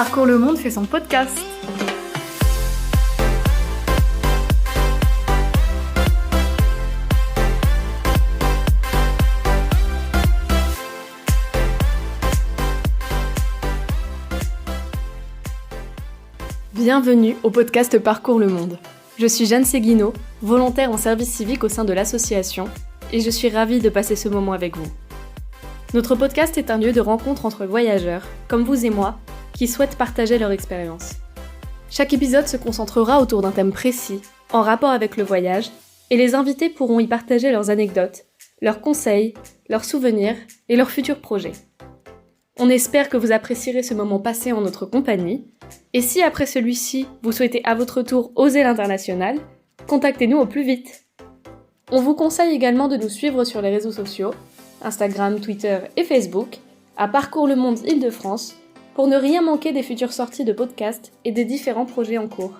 Parcours le Monde fait son podcast. Bienvenue au podcast Parcours le Monde. Je suis Jeanne Seguino, volontaire en service civique au sein de l'association, et je suis ravie de passer ce moment avec vous. Notre podcast est un lieu de rencontre entre voyageurs, comme vous et moi, qui souhaitent partager leur expérience. Chaque épisode se concentrera autour d'un thème précis, en rapport avec le voyage, et les invités pourront y partager leurs anecdotes, leurs conseils, leurs souvenirs et leurs futurs projets. On espère que vous apprécierez ce moment passé en notre compagnie, et si après celui-ci, vous souhaitez à votre tour oser l'international, contactez-nous au plus vite. On vous conseille également de nous suivre sur les réseaux sociaux, Instagram, Twitter et Facebook, à Parcours le Monde Île-de-France, pour ne rien manquer des futures sorties de podcasts et des différents projets en cours.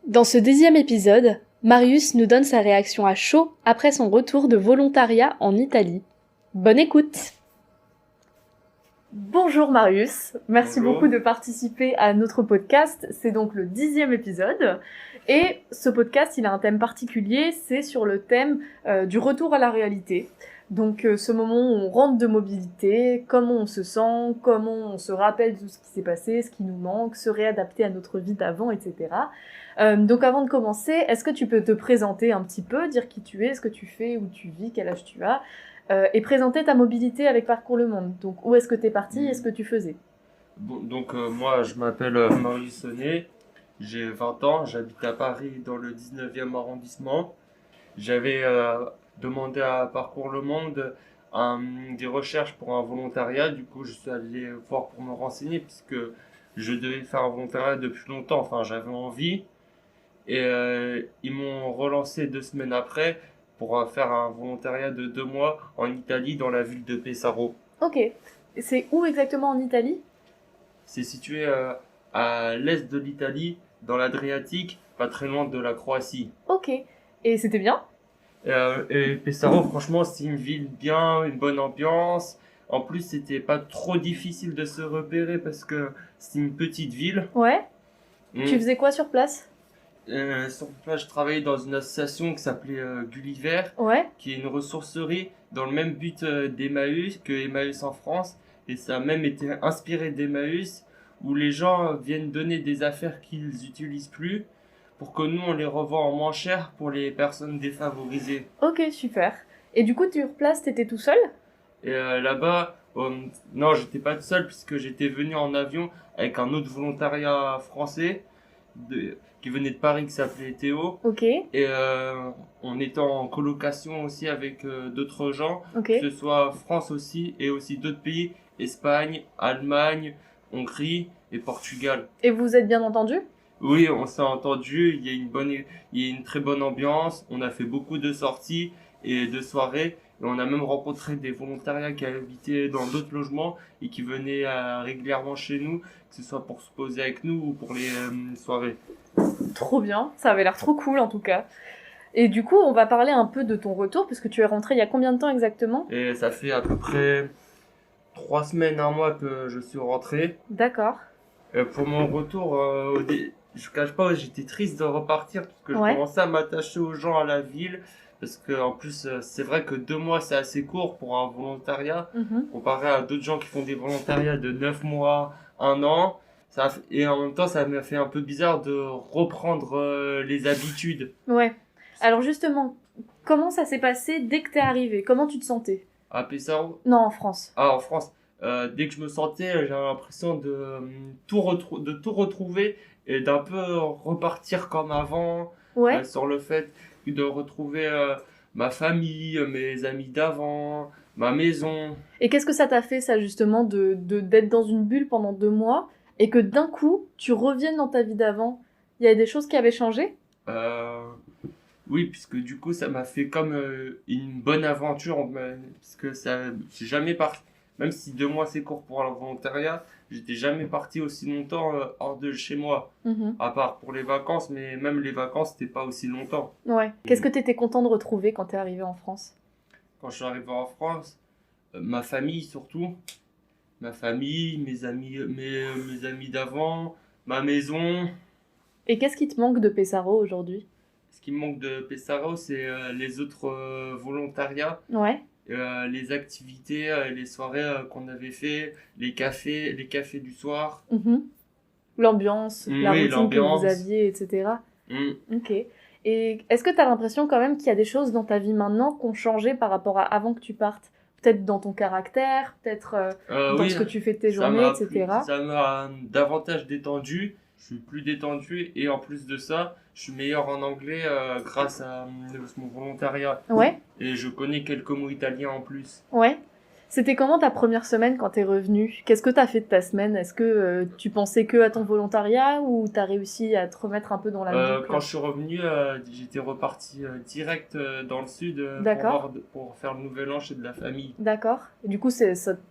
Dans ce 10e épisode, Marius nous donne sa réaction à chaud après son retour de volontariat en Italie. Bonne écoute! Bonjour Marius, merci beaucoup de participer à notre podcast. C'est donc le 10e épisode et ce podcast il a un thème particulier, c'est sur le thème du retour à la réalité. Donc ce moment où on rentre de mobilité, comment on se sent, comment on se rappelle de ce qui s'est passé, ce qui nous manque, se réadapter à notre vie d'avant, etc. Donc avant de commencer, est-ce que tu peux te présenter un petit peu, dire qui tu es, ce que tu fais, où tu vis, quel âge tu as et présenter ta mobilité avec Parcours le Monde. Donc où est-ce que tu es parti et ce que tu faisais? Moi je m'appelle Marius Sonnet, j'ai 20 ans, j'habite à Paris dans le 19e arrondissement. J'avais demandé à Parcours le Monde des recherches pour un volontariat, du coup je suis allé voir pour me renseigner puisque je devais faire un volontariat depuis longtemps, enfin j'avais envie. Et ils m'ont relancé 2 semaines après pour faire un volontariat de 2 mois en Italie dans la ville de Pesaro. Ok. C'est où exactement en Italie? C'est situé à l'est de l'Italie, dans l'Adriatique, pas très loin de la Croatie. Ok. Et c'était bien? Et Pesaro, franchement, c'est une ville bien, une bonne ambiance. En plus, c'était pas trop difficile de se repérer parce que c'est une petite ville. Ouais. Tu faisais quoi sur place? Sur place, je travaillais dans une association qui s'appelait Gulliver, Ouais. qui est une ressourcerie dans le même but d'Emmaüs que Emmaüs en France. Et ça a même été inspiré d'Emmaüs, où les gens viennent donner des affaires qu'ils n'utilisent plus pour que nous, on les revend en moins cher pour les personnes défavorisées. Ok, super. Et du coup, sur place, t'étais tout seul? Et là-bas, non, j'étais pas tout seul puisque j'étais venu en avion avec un autre volontariat français qui venait de Paris, qui s'appelait Théo. Ok. Et on était en colocation aussi avec d'autres gens, Ok. que ce soit France aussi, et aussi d'autres pays, Espagne, Allemagne, Hongrie et Portugal. Et vous vous êtes bien entendu? Oui, on s'est entendu, il y a une très bonne ambiance, on a fait beaucoup de sorties et de soirées, et on a même rencontré des volontariats qui habitaient dans d'autres logements et qui venaient régulièrement chez nous, que ce soit pour se poser avec nous ou pour les soirées. Trop bien, ça avait l'air trop cool en tout cas. Et du coup, on va parler un peu de ton retour, parce que tu es rentré il y a combien de temps exactement? Et ça fait à peu près 3 semaines, 1 mois que je suis rentré. D'accord. Pour mon retour, je ne cache pas, j'étais triste de repartir parce que je commençais à m'attacher aux gens à la ville. Parce que en plus, c'est vrai que 2 mois, c'est assez court pour un volontariat. Comparé à d'autres gens qui font des volontariats de 9 mois, 1 an. Et en même temps, ça m'a fait un peu bizarre de reprendre les habitudes. Ouais. Alors justement, comment ça s'est passé dès que t'es arrivé? Comment tu te sentais? À Pesaro? Non, en France. Ah, en France. Dès que je me sentais, j'avais l'impression de tout retrouver et d'un peu repartir comme avant. Ouais. Sur le fait de retrouver ma famille, mes amis d'avant, ma maison. Et qu'est-ce que ça t'a fait, ça, justement, d'être dans une bulle pendant 2 mois et que d'un coup, tu reviennes dans ta vie d'avant? Il y a des choses qui avaient changé? Oui, puisque du coup, ça m'a fait comme une bonne aventure, puisque j'ai jamais parti, même si 2 mois c'est court pour un volontariat, j'étais jamais parti aussi longtemps hors de chez moi, à part pour les vacances, mais même les vacances, c'était pas aussi longtemps. Ouais. Qu'est-ce que t'étais content de retrouver quand t'es arrivé en France? quand je suis arrivé en France, ma famille surtout, ma famille, mes amis d'avant, ma maison. Et qu'est-ce qui te manque de Pesaro aujourd'hui? Ce qui me manque de Pesaro, c'est les autres volontariats, Ouais. les activités, les soirées qu'on avait fait, les cafés du soir. Mhm. L'ambiance, la Oui, routine que vous l'ambiance. aviez, etc. Mm. Ok. Et est-ce que tu as l'impression quand même qu'il y a des choses dans ta vie maintenant qui ont changé par rapport à avant que tu partes? Peut-être dans ton caractère, peut-être dans Oui, ce que tu fais de tes journées, etc. ça m'a davantage détendu. Je suis plus détendu et en plus de ça, je suis meilleur en anglais grâce à mon volontariat. Ouais, Et je connais quelques mots italiens en plus. ouais. C'était comment ta première semaine quand t'es revenu? Qu'est-ce que t'as fait de ta semaine? Est-ce que tu pensais que à ton volontariat ou t'as réussi à te remettre un peu dans la boucle? Quand je suis revenu, j'étais reparti direct dans le sud D'accord. pour faire le nouvel an chez de la famille. D'accord. Et du coup,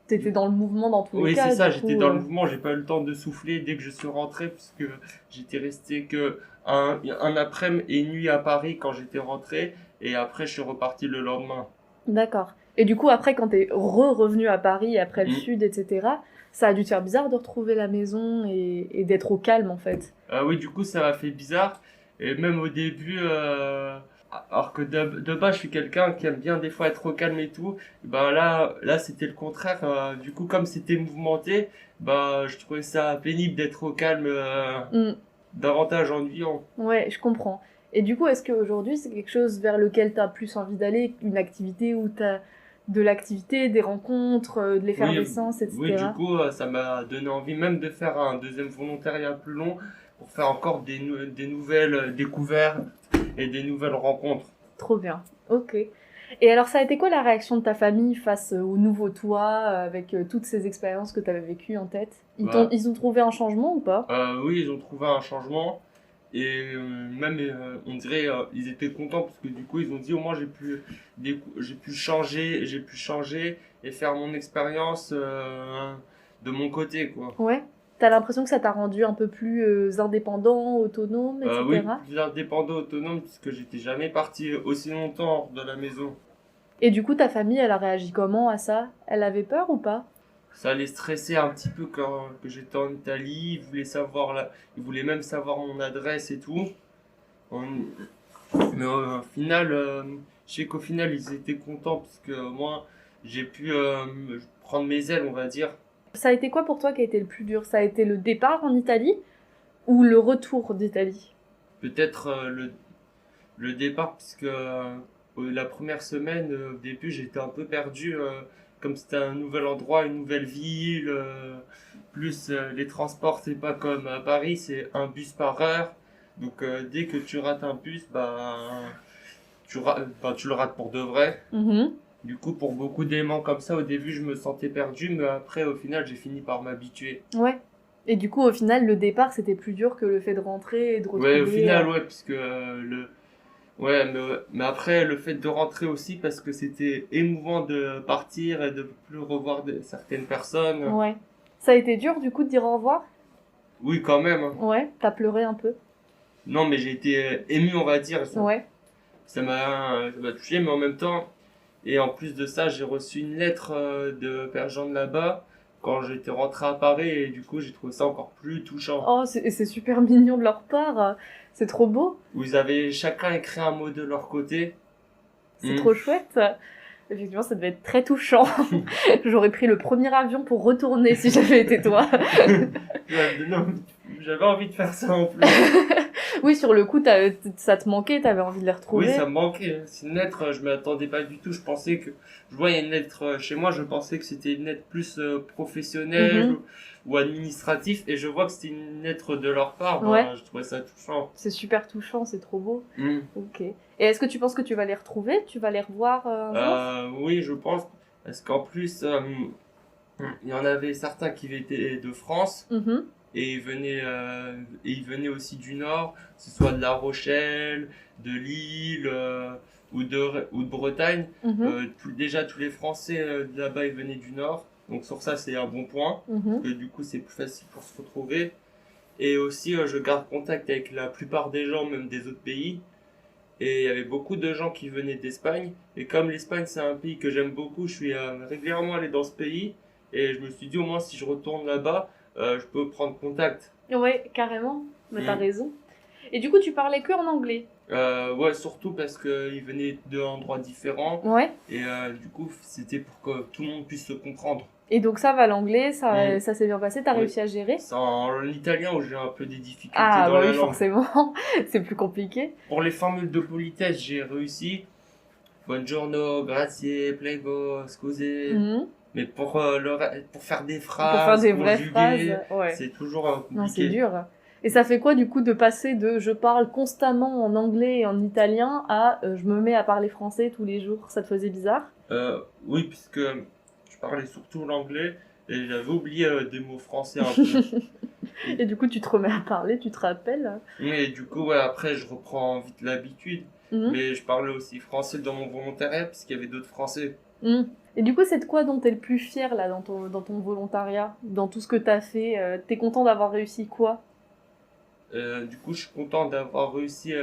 t'étais dans le mouvement dans tous les Oui, cas. c'est ça, du j'étais coup, dans le mouvement, j'ai pas eu le temps de souffler dès que je suis rentré, puisque j'étais resté que un après-midi et une nuit à Paris quand j'étais rentré, et après je suis reparti le lendemain. D'accord. Et du coup, après, quand t'es revenu à Paris, après le Mm. sud, etc., ça a dû te faire bizarre de retrouver la maison et d'être au calme, en fait. Oui, du coup, ça m'a fait bizarre, et même au début, alors que de base, je suis quelqu'un qui aime bien des fois être au calme et tout, ben là c'était le contraire, du coup, comme c'était mouvementé, bah, je trouvais ça pénible d'être au calme, Mm. davantage ennuyant. Ouais, je comprends. Et du coup, est-ce qu'aujourd'hui, c'est quelque chose vers lequel t'as plus envie d'aller, une activité où t'as de l'activité, des rencontres, de Oui, l'effervescence, oui, du etc. coup, ça m'a donné envie même de faire un deuxième volontariat plus long pour faire encore des nouvelles découvertes et des nouvelles rencontres. Trop bien. Ok. Et alors, ça a été quoi la réaction de ta famille face au nouveau toi, avec toutes ces expériences que t'avais vécues en tête? Bah, Ils ont trouvé un changement ou pas? oui, ils ont trouvé un changement et même on dirait ils étaient contents parce que du coup ils ont dit au moins j'ai pu changer et faire mon expérience de mon côté quoi. Ouais. T'as l'impression que ça t'a rendu un peu plus indépendant, autonome, Oui, etc. plus indépendant, autonome puisque j'étais jamais parti aussi longtemps hors de la maison. Et du coup, ta famille, elle a réagi comment à ça? Elle avait peur ou pas? Ça les stressait un petit peu quand que j'étais en Italie. Ils voulaient même savoir mon adresse et tout. On- Mais au final, je sais qu'au final, ils étaient contents parce que moi, j'ai pu prendre mes ailes, on va dire. Ça a été quoi pour toi qui a été le plus dur? Ça a été le départ en Italie ou le retour d'Italie? Peut-être le départ, puisque la première semaine, au début, j'étais un peu perdu, comme c'était un nouvel endroit, une nouvelle ville, plus les transports, c'est pas comme à Paris, c'est un bus par heure. Donc dès que tu rates un bus, tu le rates pour de vrai. Mhm. Du coup, pour beaucoup d'éléments comme ça, au début, je me sentais perdu, mais après, au final, j'ai fini par m'habituer. Ouais. Et du coup, au final, le départ, c'était plus dur que le fait de rentrer et de Ouais, au retrouver... final, ouais, puisque Ouais, mais après, le fait de rentrer aussi, parce que c'était émouvant de partir et de plus revoir certaines personnes. Ouais. Ça a été dur, du coup, de dire au revoir? Oui, quand même, hein. Ouais. T'as pleuré un peu? Non, mais j'ai été ému, on va dire. Ouais. Ça m'a touché, mais en même temps, et en plus de ça, j'ai reçu une lettre de gens de là-bas quand j'étais rentré à Paris, et du coup, j'ai trouvé ça encore plus touchant. Oh, c'est super mignon de leur part. C'est trop beau. Où ils avaient chacun écrit un mot de leur côté. C'est Mm. trop chouette. Effectivement, ça devait être très touchant. J'aurais pris le premier avion pour retourner si j'avais été toi. Non, j'avais envie de faire ça en plus. Oui, sur le coup, ça te manquait, t'avais envie de les retrouver. Oui, ça me manquait. C'est une lettre, je m'y attendais pas du tout. Je pensais que, je voyais une lettre chez moi, je pensais que c'était une lettre plus professionnelle Mhm. ou administrative, et je vois que c'était une lettre de leur part. Ouais. Je trouvais ça touchant. C'est super touchant, c'est trop beau. Mm. Ok. Et est-ce que tu penses que tu vas les retrouver? Tu vas les revoir un jour? Oui, je pense, parce qu'en plus, il y en avait certains qui étaient de France. Mhm. Et ils venaient aussi du Nord, que ce soit de La Rochelle, de Lille ou de Bretagne. Mhm. Déjà, tous les Français de là-bas, ils venaient du Nord. Donc sur ça, c'est un bon point. Mhm. Du coup, c'est plus facile pour se retrouver. Et aussi, je garde contact avec la plupart des gens, même des autres pays. et il y avait beaucoup de gens qui venaient d'Espagne. Et comme l'Espagne, c'est un pays que j'aime beaucoup, je suis régulièrement allé dans ce pays. Et je me suis dit, au moins, si je retourne là-bas, je peux prendre contact. Ouais, carrément. Mais t'as Mm. raison. Et du coup, tu parlais que en anglais. Ouais, surtout parce qu'ils venaient d'endroits différents. Ouais. Et du coup, c'était pour que tout le monde puisse se comprendre. Et donc ça va l'anglais, ça, Mm. ça s'est bien passé, t'as Oui. réussi à gérer? C'est en italien où j'ai un peu des difficultés Ah dans bah la oui, langue. forcément, c'est plus compliqué. Pour les formules de politesse, j'ai réussi. Buongiorno, grazie, prego, scusez. Mhm. Mais pour faire des Pour faire phrases, des vraies conjuguées, phrases, ouais. c'est toujours Non, c'est compliqué. dur. Et ça fait quoi du coup de passer de je parle constamment en anglais et en italien à je me mets à parler français tous les jours? Ça te faisait bizarre? Oui, puisque je parlais surtout l'anglais et j'avais oublié des mots français un peu. Et du coup, tu te remets à parler, tu te rappelles? Mais du coup, ouais, après, je reprends vite l'habitude. Mhm. Mais je parlais aussi français dans mon volontariat, puisqu'il y avait d'autres Français. Mhm. Et du coup, c'est de quoi dont t'es le plus fier là dans ton volontariat? Dans tout ce que t'as fait? T'es content d'avoir réussi quoi? Du coup, je suis content d'avoir réussi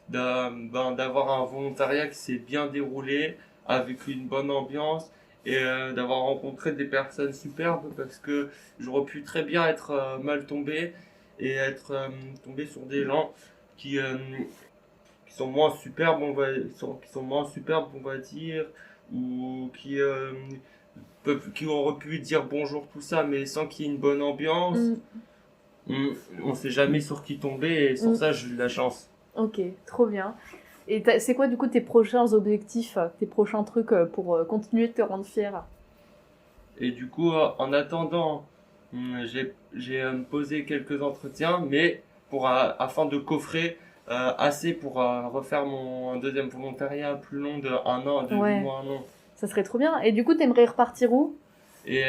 d'avoir un volontariat qui s'est bien déroulé, avec une bonne ambiance, et d'avoir rencontré des personnes superbes, parce que j'aurais pu très bien être mal tombé, et être tombé sur des gens qui, euh, qui sont moins superbes, qui sont moins superbes, on va dire, ou qui auraient pu dire bonjour, tout ça, mais sans qu'il y ait une bonne ambiance. Mhm. On sait jamais sur qui tomber, et sur ça, j'ai eu de la chance. Ok, trop bien. Et c'est quoi du coup tes prochains objectifs, tes prochains trucs pour continuer de te rendre fier? Et du coup, en attendant, j'ai posé quelques entretiens, mais afin de coffrer assez pour refaire un deuxième volontariat plus long de un an, de 8 Ouais. mois, un an. Ça serait trop bien. Et du coup, t'aimerais repartir où? Et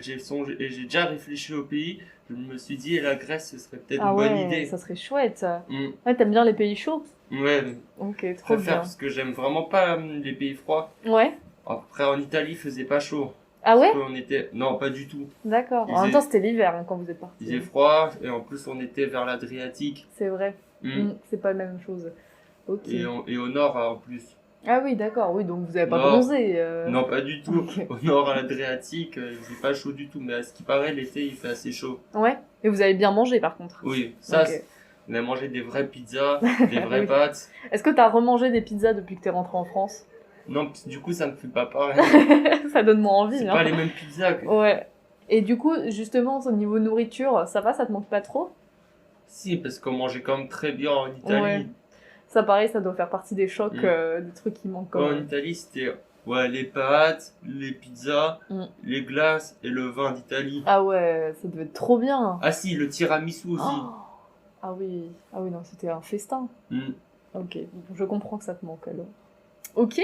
j'ai déjà réfléchi au pays. Je me suis dit, la Grèce, ce serait peut-être Ah une bonne ouais, idée. ça serait chouette. Mm. Ouais, t'aimes bien les pays chauds? Ouais, Ok, je trop préfère bien. parce que j'aime vraiment pas les pays froids. Ouais. Après, en Italie, il faisait pas chaud. Ah ouais? Parce qu'on était... Non, pas du tout. D'accord. Il En même faisait- temps, c'était l'hiver hein, quand vous êtes Il faisait partis. froid, et en plus, on était vers l'Adriatique. C'est vrai. Mm. C'est pas la même chose. Ok. Et au nord, en plus. Ah oui, d'accord. Oui, donc vous avez pas Nord. bronzé. Non, pas du tout. Ok. Au nord, à l'Adriatique, il faisait pas chaud du tout. Mais à ce qui paraît, l'été, il fait assez chaud. Ouais. Et vous avez bien mangé par contre. Oui, ça, Ok. on a mangé des vraies pizzas, des vraies Oui. pâtes. Est-ce que t'as remangé des pizzas depuis que t'es rentré en France? Non, du coup, ça me fait pas pareil. Ça donne moins envie. C'est hein. pas les mêmes pizzas. Ouais. Et du coup, justement, au niveau nourriture, ça va, ça te manque pas trop? Si, parce qu'on mangeait quand même très bien en Italie. Ouais. Ça, pareil, ça doit faire partie des chocs, des trucs qui manquent quand Ouais, en même. Italie, c'était les pâtes, les pizzas, Mm. les glaces et le vin d'Italie. Ah ouais, ça devait être trop bien. Ah si, le tiramisu aussi. Oh. Ah oui, non, c'était un festin. Mm. Ok, je comprends que ça te manque alors. Ok,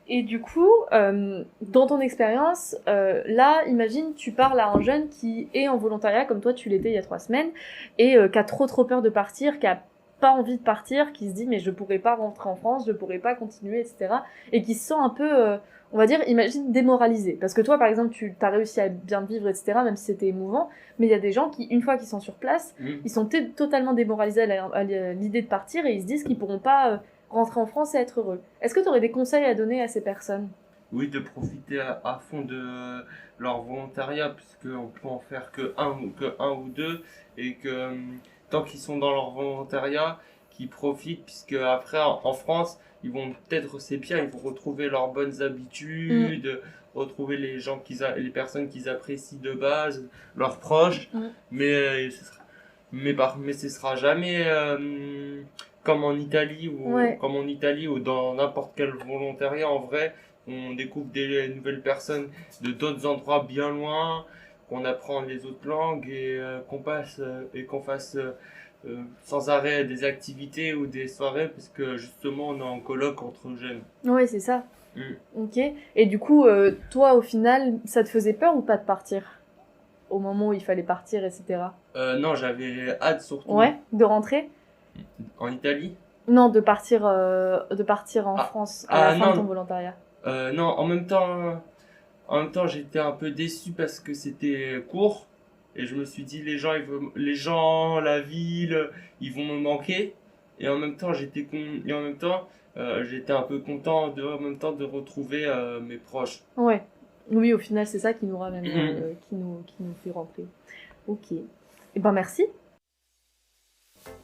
et du coup, dans ton expérience, là, imagine, tu parles à un jeune qui est en volontariat, comme toi tu l'étais il y a 3 semaines, et qui a trop peur de partir, qui a pas envie de partir, qui se dit mais je pourrais pas rentrer en France, je pourrais pas continuer, etc. Et qui se sent un peu, on va dire, imagine, démoralisé. Parce que toi, par exemple, tu as réussi à bien vivre, etc., même si c'était émouvant, mais il y a des gens qui, une fois qu'ils sont sur place, Mm. ils sont totalement démoralisés à l'idée de partir et ils se disent qu'ils pourront pas rentrer en France et être heureux. Est-ce que tu aurais des conseils à donner à ces personnes? Oui, de profiter à fond de leur volontariat, puisqu'on peut en faire que un ou deux, et que tant qu'ils sont dans leur volontariat, qu'ils profitent, puisque après en France, ils vont peut-être, c'est bien, ils vont retrouver leurs bonnes habitudes, retrouver les personnes qu'ils apprécient de base, leurs proches, Mm. mais ce sera jamais comme en Italie Ouais. ou dans n'importe quel volontariat. En vrai, on découvre des nouvelles personnes de d'autres endroits bien loin, qu'on apprend les autres langues, et qu'on fasse sans arrêt des activités ou des soirées, parce que justement on est en coloc entre jeunes. Ouais, c'est ça. Mm. Ok. Et du coup, toi, au final, ça te faisait peur ou pas de partir? Au moment où il fallait partir, etc. Non, j'avais hâte surtout. Ouais, de rentrer? En Italie. Non, de partir en Ah. France à la fin non. de ton volontariat. Non, en même temps, j'étais un peu déçu parce que c'était court, et je me suis dit les gens, la ville, ils vont me manquer. Et en même temps, j'étais un peu content en même temps de retrouver mes proches. Ouais. Oui, au final, c'est ça qui nous ramène, qui nous fait rentrer. Ok. Eh ben, merci.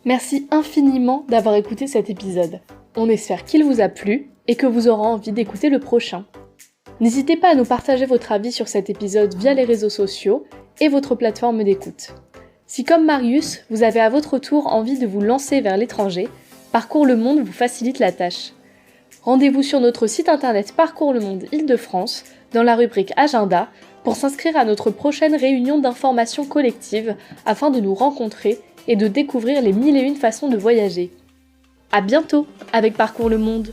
Merci infiniment d'avoir écouté cet épisode. On espère qu'il vous a plu et que vous aurez envie d'écouter le prochain. N'hésitez pas à nous partager votre avis sur cet épisode via les réseaux sociaux et votre plateforme d'écoute. Si comme Marius, vous avez à votre tour envie de vous lancer vers l'étranger, Parcours le Monde vous facilite la tâche. Rendez-vous sur notre site internet Parcours le Monde Île-de-France dans la rubrique Agenda pour s'inscrire à notre prochaine réunion d'information collective afin de nous rencontrer et de découvrir les 1001 façons de voyager. À bientôt avec Parcours le Monde!